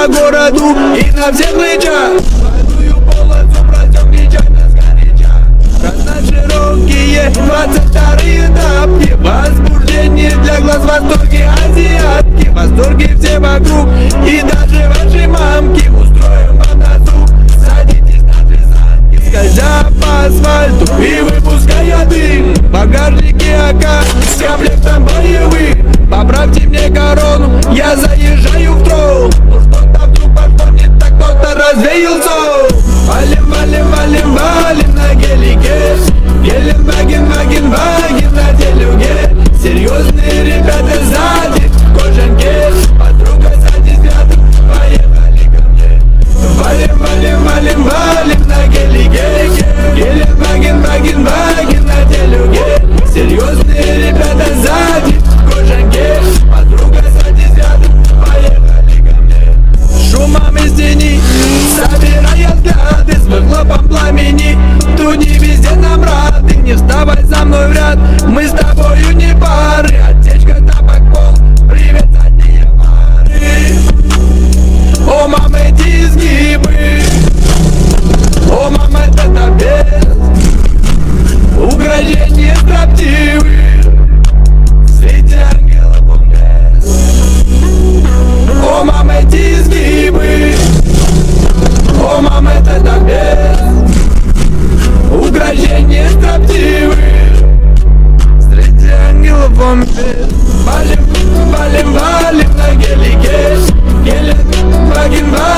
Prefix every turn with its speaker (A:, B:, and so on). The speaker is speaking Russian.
A: по городу и на всех плечах. Двойную полосу пройдем нечаянно сгоряча. Раз на широкие 22-е тапки. Возбуждение для глаз, восторги азиатки. Восторги все вокруг и даже ваши мамки. Устроим вам досуг, садитесь на трясанки. Скользя по асфальту и выпуская дым. В багажнике АК с комплектом боевых. Поправьте мне корону, я заезжаю в трол. Ну что-то вдруг пошло не так, кто-то развеял сон. Валим, валим, валим, валим на гелике. Геленваген, ваген, ваген на делюге. Серьезные ребята сзади в кожанке. Подруга сзади рядом, поехали ко мне. Валим, валим, валим, валим на гелике. Геленваген, ваген, ваген на делюге. Серьезные ребята сзади в кожанке. Подруга сзади рядом, поехали ко мне. Шумом из тени, собирая взгляды, с выхлопом пламени. Тут не везде нам рады, не вставай за мной в ряд. Мы с тобою не пары, отечка, тапок, пол. Привет, задние пары. О, мама, эти изгибы. О, мама, это без угрожения строптивы. В свете ангелов он без. О, мама, эти изгибы. О, мама, это без угрожения строптивы. Среди ангелов он без. Валим, валим, валим на гелике. Гелен, ваген, ваген.